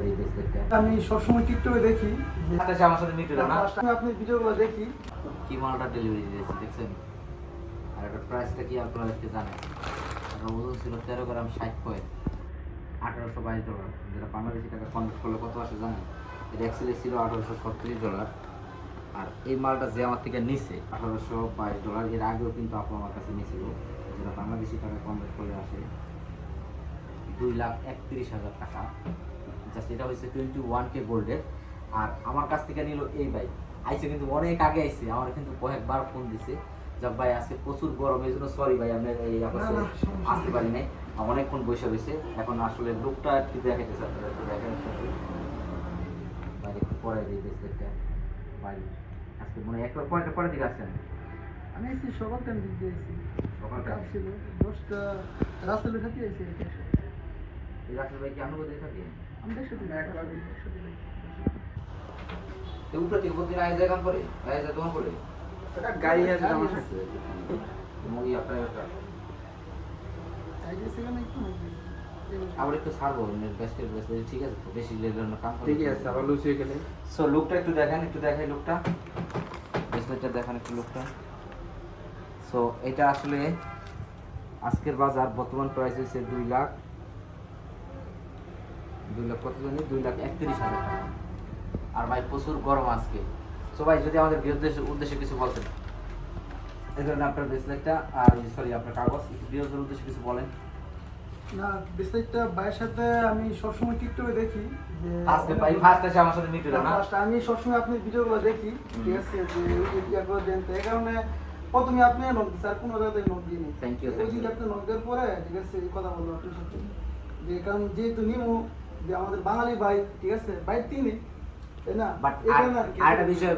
এই ব্রেসলেটটা? আমি সবসময় টিকটকে দেখি যে আচ্ছা আমার সাথে মিটলো না। আপনি ভিডিওগুলো দেখি। কি মালটা ডেলিভারি দিয়েছে দেখছেন? আর এটার প্রাইসটা কি আপনাদেরকে জানেন? এটার ওজন ছিল 13 গ্রাম 60 পয়েন্ট, $1822, যেটা বাংলাদেশি টাকা কনভার্ট করলে কত আসে জানেন? এটা অ্যাকচুয়ালি ছিল $1836। আর এই মালটা যে আমার থেকে নিছে $1822, এর আগেও কিন্তু আপু আমার কাছে নিয়েছিল, যেটা বাংলাদেশি টাকা কনভার্ট করলে আসে 2,31,000 টাকা। জাস্ট এটা হচ্ছে 21K গোল্ডের। আর আমার কাছ থেকে নিল এই ভাই, আইসে কিন্তু অনেক আগে আইসে, আমার কিন্তু কয়েকবার ফোন দিছে। যাক ভাই আজকে প্রচুর গরম, এই জন্য সরি ভাই আপনার এই আসতে পারি নাই, অনেকক্ষণ বসে রয়েছে। এখন আসলে লুকটা একটু দেখাইতেছে আপনারা, একটু দেখেন ভাই, একটু পরে এই ব্রেসলেটটা ভাই। আজকে মনে হয় একবার পরের দিকে আসছেন? আমি এসেছি সকাল টাইম দিক দিয়ে এসেছি। সকালটা কাজ ছিল 10টা, রাস্তায় থাকি এসে এই রাস্তার ভাই কি আমরা কোথায় থাকি? আমি দেখছি তুমি উপরে থেকে প্রতিদিন আয় জায়গা করে আয় যায় তোমার করে এটা গাড়ি আছে আমার সাথে। মুগি আপনার আবার একটু ছাড়বো বেস্টের বেস্ট, ঠিক আছে তো? বেশি লেভেলের কাম ঠিক আছে, আবার লুজ হয়ে গেলে। সো লুকটা একটু দেখেন, একটু দেখাই লুকটা, ব্রেসলেটটা দেখেন একটু লুকটা। সো এটা আসলে আজকের বাজার বর্তমান প্রাইস হচ্ছে 2 লাখ কত জানি, 2,31,000 টাকা। আর ভাই প্রচুর গরম আজকে। সো ভাই যদি আমাদের উদ্দেশ্যে কিছু বলতেন, এই ধরনের আপনার ব্রেসলেটটা আর সরি আপনার কাগজ, বিরোধের উদ্দেশ্যে কিছু বলেন। না, বিস্তারিতটা ভাইয়ের সাথে আমি সবসময় টিকটকে দেখি যে আজকে ভাই ফার্স্ট আছে আমার সাথে মিট হলো না। আমি সবসময় আপনি ভিডিওগুলো দেখি, ঠিক আছে, যে ইয়া করে দেন, তো এই কারণে প্রথমে আপনি নোট দিচ্ছেন, আর কোনো জায়গায় নোট দিইনি। Thank you. ওই দিন আপনি নোট দেওয়ার পরে, ঠিক আছে, এই কথা বলবো আপনার সাথে, যে কারণ যেহেতু নিমু যে আমাদের বাঙালি ভাই, ঠিক আছে, ভাই তিনি, তাই না? বাট আরেকটা বিষয়,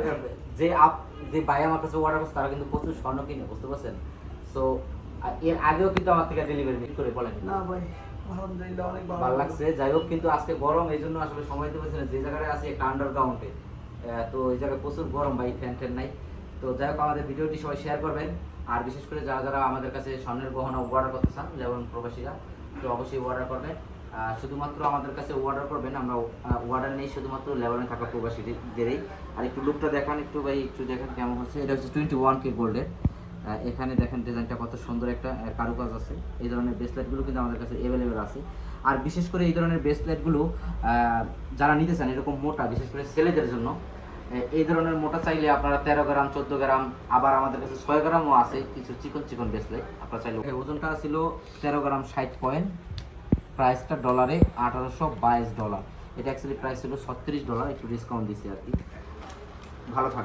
যে ভাই আমার কাছে অর্ডার করছে তারা কিন্তু প্রচুর স্বর্ণ কিনে, বুঝতে পারছেন? সো এর আগেও কিন্তু আমার থেকে ডেলিভারি করে বলেন না ভাই, আলহামদুলিল্লাহ অনেক ভালো লাগছে। যাই হোক, কিন্তু আজকে গরম, এই জন্য আসলে সময় দিতে পারছি না। যে জায়গায় আছে একটা আন্ডারগ্রাউন্ডে, তো এই জায়গায় প্রচুর গরম ভাই, ফ্যান ট্যান নাই। তো যাই হোক, আমাদের ভিডিওটি সবাই শেয়ার করবেন। আর বিশেষ করে যারা যারা আমাদের কাছে স্বর্ণের গহনা অর্ডার করতে চান, যেমন প্রবাসীরা, তো অবশ্যই অর্ডার করবেন। শুধুমাত্র আমাদের কাছে অর্ডার করবেন, আমরা অর্ডার নেই শুধুমাত্র লেবাননে থাকা প্রবাসীদেরই। আর একটু লুকটা দেখান একটু ভাই, একটু দেখেন কেমন হচ্ছে। এটা হচ্ছে 21K গোল্ডের। এখানে দেখেন ডিজাইনটা কত সুন্দর, একটা কারুকাজ আছে। এই ধরনের ব্রেসলেটগুলো কিন্তু আমাদের কাছে অ্যাভেলেবেল আছে। আর বিশেষ করে এই ধরনের ব্রেসলেটগুলো যারা নিতে চান এরকম মোটা, বিশেষ করে ছেলেদের জন্য, এই ধরনের মোটা চাইলে আপনারা 13 গ্রাম 14 গ্রাম, আবার আমাদের কাছে 6 গ্রামও আছে কিছু চিকন ব্রেসলেট আপনারা চাইলে। ওজনটা ছিল 13 গ্রাম 60 পয়েন্ট, প্রাইসটা ডলারে $1822। এটা অ্যাকচুয়ালি প্রাইস ছিল $36, একটু ডিসকাউন্ট দিচ্ছি আর কি। ভালো থাকবে।